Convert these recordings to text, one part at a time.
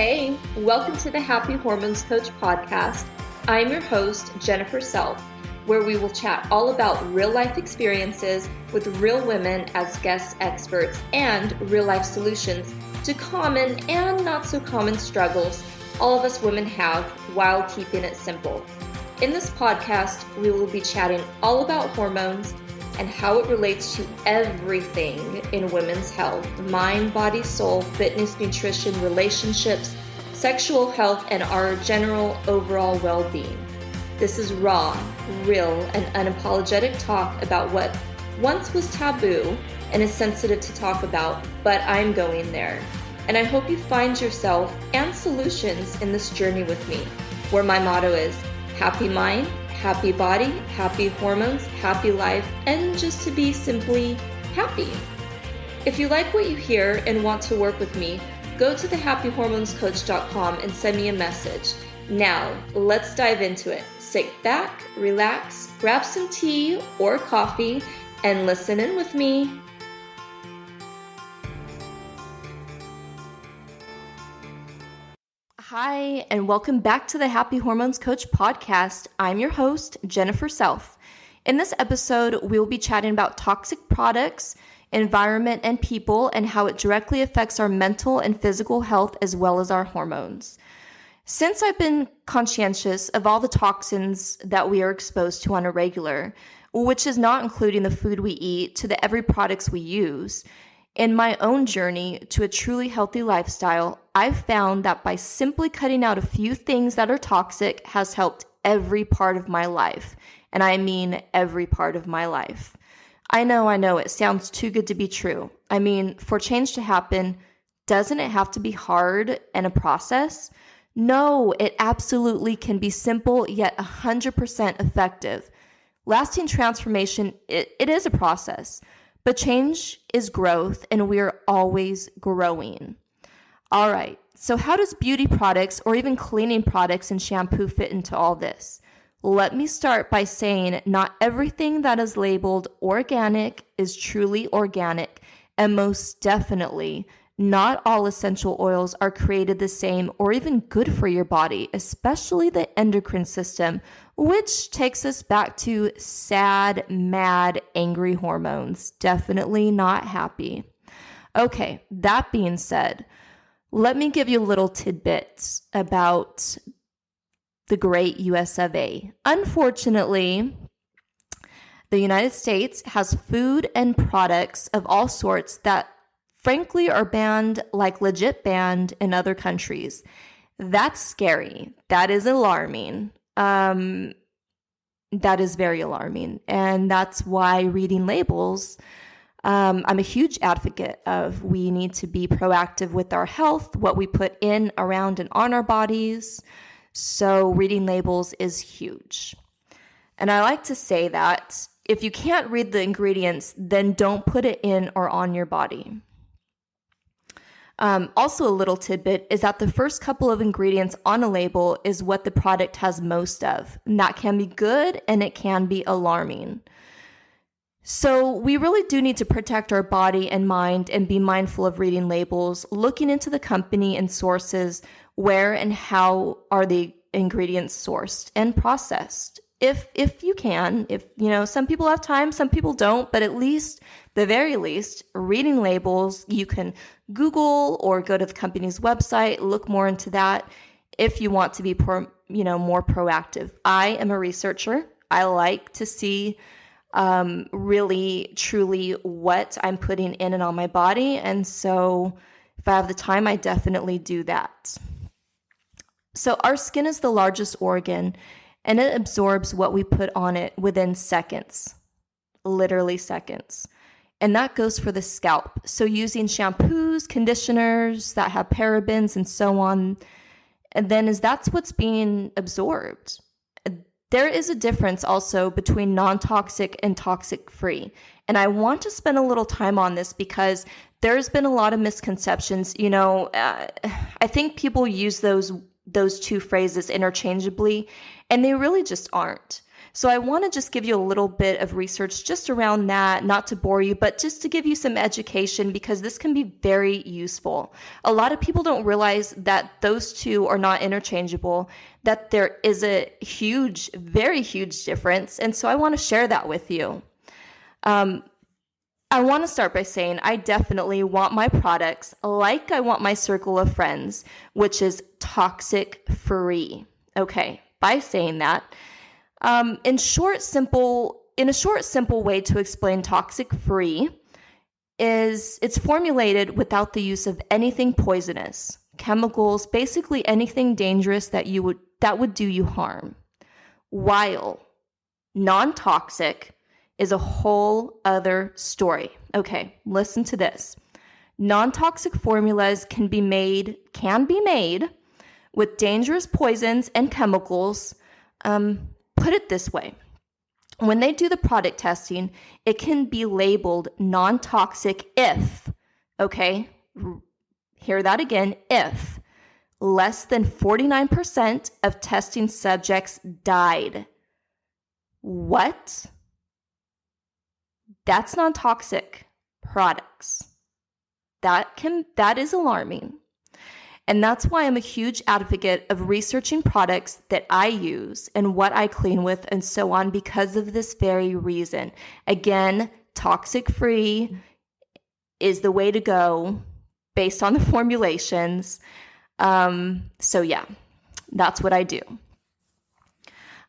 Hey, welcome to the Happy Hormones Coach podcast. I'm your host, Jennifer Self, where we will chat all about real life experiences with real women as guest experts and real life solutions to common and not so common struggles all of us women have while keeping it simple. In this podcast, we will be chatting all about hormones and how it relates to everything in women's health: mind, body, soul, fitness, nutrition, relationships, sexual health, and our general overall well-being. This is raw, real, and unapologetic talk about what once was taboo and is sensitive to talk about, but I'm going there. And I hope you find yourself and solutions in this journey with me, where my motto is happy mind, happy body, happy hormones, happy life, and just to be simply happy. If you like what you hear and want to work with me, go to thehappyhormonescoach.com and send me a message. Now, let's dive into it. Sit back, relax, grab some tea or coffee, and listen in with me. Hi, and welcome back to the Happy Hormones Coach podcast. I'm your host, Jennifer Self. In this episode, we will be chatting about toxic products, environment, and people, and how it directly affects our mental and physical health as well as our hormones. Since I've been conscientious of all the toxins that we are exposed to on a regular, which is not including the food we eat to the every products we use, in my own journey to a truly healthy lifestyle, I've found that by simply cutting out a few things that are toxic has helped every part of my life. And I mean every part of my life. I know, it sounds too good to be true. I mean, for change to happen, doesn't it have to be hard and a process? No, it absolutely can be simple yet 100% effective. Lasting transformation, it is a process. But change is growth, and we are always growing. All right, so how does beauty products or even cleaning products and shampoo fit into all this? Let me start by saying not everything that is labeled organic is truly organic, and most definitely not all essential oils are created the same or even good for your body, especially the endocrine system, which takes us back to sad, mad, angry hormones. Definitely not happy. Okay, that being said, let me give you little tidbits about the great US of A. Unfortunately, the United States has food and products of all sorts that frankly are banned, like legit banned in other countries. That's scary. That is alarming. That is very alarming. And that's why reading labels, I'm a huge advocate of we need to be proactive with our health, what we put in, around, and on our bodies. So reading labels is huge. And I like to say that if you can't read the ingredients, then don't put it in or on your body. Also, a little tidbit is that the first couple of ingredients on a label is what the product has most of. And that can be good and it can be alarming. So we really do need to protect our body and mind and be mindful of reading labels, looking into the company and sources, where and how are the ingredients sourced and processed. If you can, some people have time, some people don't, but at least, the very least, reading labels, you can Google or go to the company's website, look more into that if you want to be more proactive. I am a researcher. I like to see really, truly what I'm putting in and on my body. And so if I have the time, I definitely do that. So our skin is the largest organ, and it absorbs what we put on it within seconds, literally seconds. And that goes for the scalp. So using shampoos, conditioners that have parabens and so on, and then that's what's being absorbed. There is a difference also between non-toxic and toxic-free. And I want to spend a little time on this because there's been a lot of misconceptions. I think people use those two phrases interchangeably, and they really just aren't. So I want to just give you a little bit of research just around that, not to bore you, but just to give you some education because this can be very useful. A lot of people don't realize that those two are not interchangeable, that there is a huge, very huge difference. And so I want to share that with you. I want to start by saying I definitely want my products like I want my circle of friends, which is toxic free. Okay, by saying that, in a short, simple way to explain toxic free is it's formulated without the use of anything poisonous, chemicals, basically anything dangerous that would do you harm. While non-toxic is a whole other story. Okay, listen to this. Non-toxic formulas can be made with dangerous poisons and chemicals. Put it this way. When they do the product testing, it can be labeled non-toxic if, okay, hear that again, if less than 49% of testing subjects died. What? That's non-toxic products. That is alarming. And that's why I'm a huge advocate of researching products that I use and what I clean with and so on because of this very reason. Again, toxic free is the way to go based on the formulations. So yeah, that's what I do.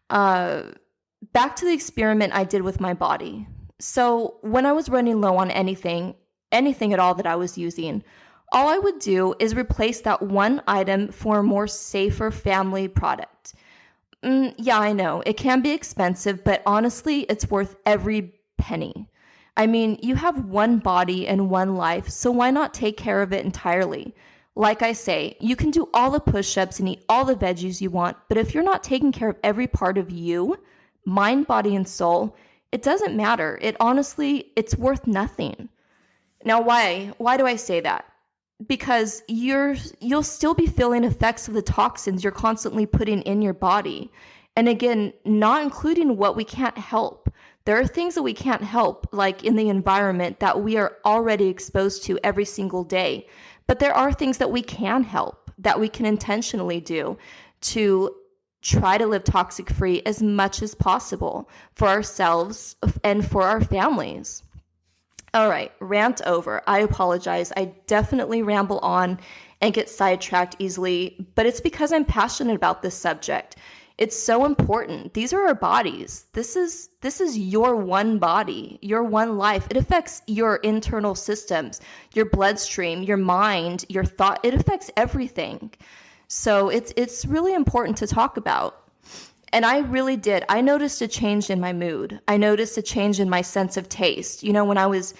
Back to the experiment I did with my body. So when I was running low on anything at all that I was using, all I would do is replace that one item for a more safer family product. Yeah, I know, it can be expensive, but honestly, it's worth every penny. I mean, you have one body and one life, so why not take care of it entirely? Like I say, you can do all the push-ups and eat all the veggies you want, but if you're not taking care of every part of you, mind, body, and soul, it doesn't matter. It's worth nothing. Now, why do I say that? Because you'll still be feeling effects of the toxins you're constantly putting in your body. And again, not including what we can't help. There are things that we can't help, like in the environment that we are already exposed to every single day. But there are things that we can help, that we can intentionally do to try to live toxic free as much as possible for ourselves and for our families. All right, rant over. I apologize. I definitely ramble on and get sidetracked easily, but it's because I'm passionate about this subject. It's so important. These are our bodies. This is your one body, your one life. It affects your internal systems, your bloodstream, your mind, your thought. It affects everything. So it's really important to talk about. And I really did. I noticed a change in my mood. I noticed a change in my sense of taste. You know, when I was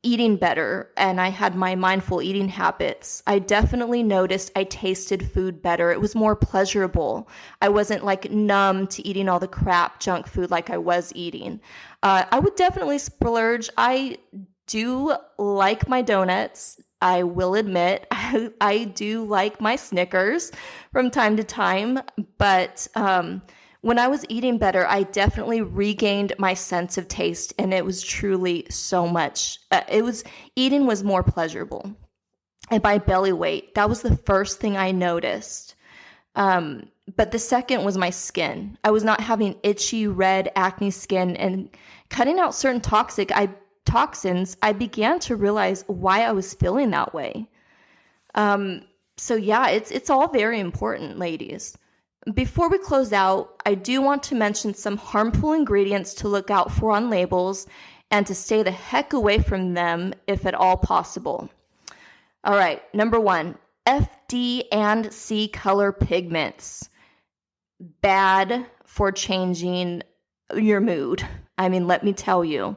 eating better and I had my mindful eating habits, I definitely noticed I tasted food better. It was more pleasurable. I wasn't like numb to eating all the crap junk food like I was eating. I would definitely splurge. I do like my donuts. I will admit, I do like my Snickers from time to time, but when I was eating better, I definitely regained my sense of taste, and it was truly so much. Eating was more pleasurable. And my belly weight, that was the first thing I noticed. But the second was my skin. I was not having itchy, red, acne skin, and cutting out certain toxins, I began to realize why I was feeling that way. So yeah, it's all very important, ladies. Before we close out, I do want to mention some harmful ingredients to look out for on labels and to stay the heck away from them if at all possible. All right, number 1, FD and C color pigments. Bad for changing your mood. I mean, let me tell you.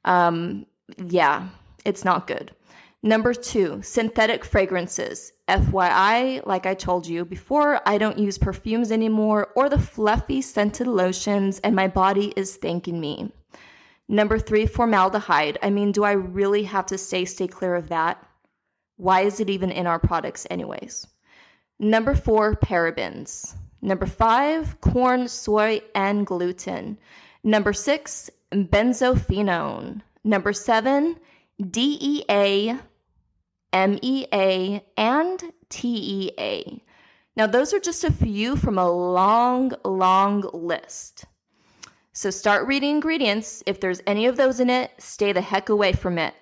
Yeah, it's not good. Number 2, synthetic fragrances. FYI, like I told you before, I don't use perfumes anymore or the fluffy scented lotions, and my body is thanking me. Number 3, formaldehyde. I mean, do I really have to stay clear of that? Why is it even in our products anyways? Number 4, parabens. Number 5, corn, soy, and gluten. Number 6, benzophenone. Number 7, DEA, MEA, and TEA. Now, those are just a few from a long, long list. So start reading ingredients. If there's any of those in it, stay the heck away from it.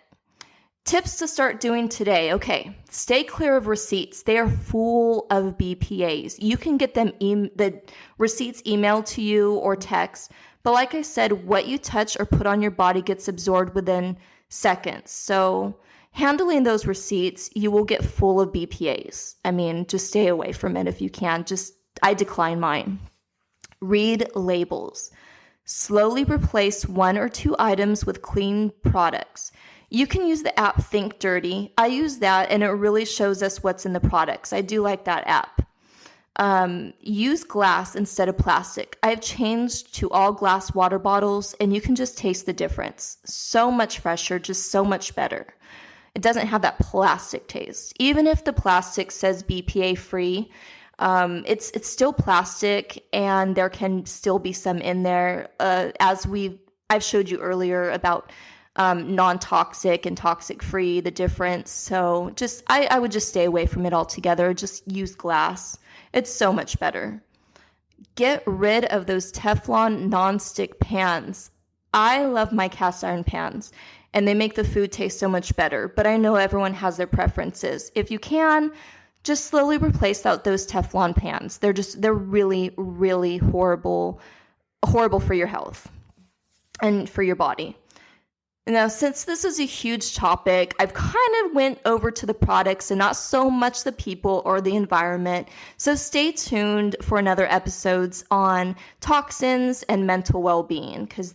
Tips to start doing today. Okay, stay clear of receipts. They are full of BPAs. You can get them the receipts emailed to you or text. But like I said, what you touch or put on your body gets absorbed within seconds. So handling those receipts, you will get full of BPAs. I mean, just stay away from it if you can. I decline mine. Read labels. Slowly replace 1 or 2 items with clean products. You can use the app Think Dirty. I use that and it really shows us what's in the products. I do like that app. Use glass instead of plastic. I've changed to all glass water bottles and you can just taste the difference. So much fresher, just so much better. It doesn't have that plastic taste. Even if the plastic says BPA free, it's still plastic and there can still be some in there. I've showed you earlier about non-toxic and toxic free, the difference. So I would just stay away from it altogether. Just use glass. It's so much better. Get rid of those Teflon non-stick pans. I love my cast iron pans and they make the food taste so much better, but I know everyone has their preferences. If you can, just slowly replace out those Teflon pans. They're really, really horrible for your health and for your body. Now, since this is a huge topic, I've kind of went over to the products and not so much the people or the environment. So stay tuned for another episodes on toxins and mental well-being, because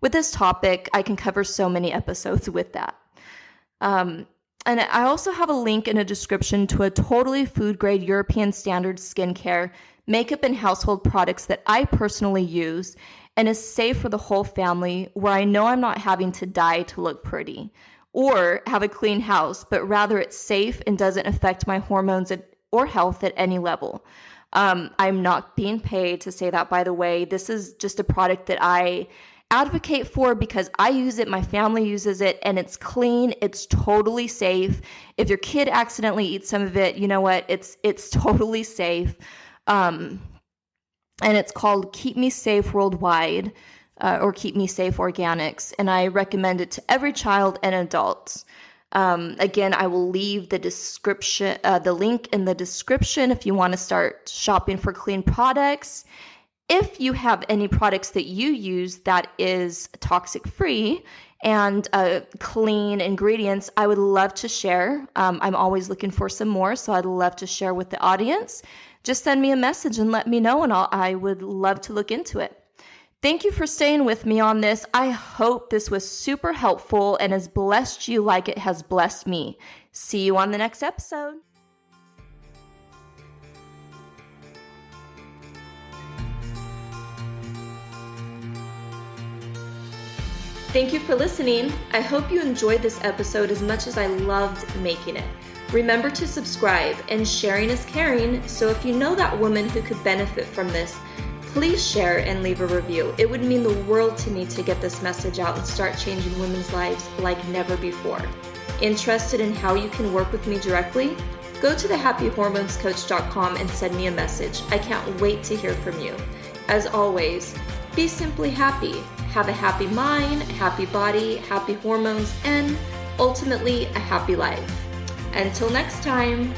with this topic, I can cover so many episodes with that. And I also have a link in a description to a totally food-grade European standard skincare, makeup, and household products that I personally use and is safe for the whole family, where I know I'm not having to dye to look pretty or have a clean house, but rather it's safe and doesn't affect my hormones or health at any level. I'm not being paid to say that, by the way. This is just a product that I advocate for because I use it, my family uses it, and it's clean. It's totally safe. If your kid accidentally eats some of it, you know what? It's totally safe. And it's called Keep Me Safe Worldwide, or Keep Me Safe Organics. And I recommend it to every child and adult. Again, I will leave the link in the description if you want to start shopping for clean products. If you have any products that you use that is toxic free and clean ingredients, I would love to share. I'm always looking for some more, so I'd love to share with the audience. Just send me a message and let me know, and I would love to look into it. Thank you for staying with me on this. I hope this was super helpful and has blessed you like it has blessed me. See you on the next episode. Thank you for listening. I hope you enjoyed this episode as much as I loved making it. Remember to subscribe, and sharing is caring, so if you know that woman who could benefit from this, please share and leave a review. It would mean the world to me to get this message out and start changing women's lives like never before. Interested in how you can work with me directly? Go to thehappyhormonescoach.com and send me a message. I can't wait to hear from you. As always, be simply happy. Have a happy mind, happy body, happy hormones, and ultimately a happy life. Until next time.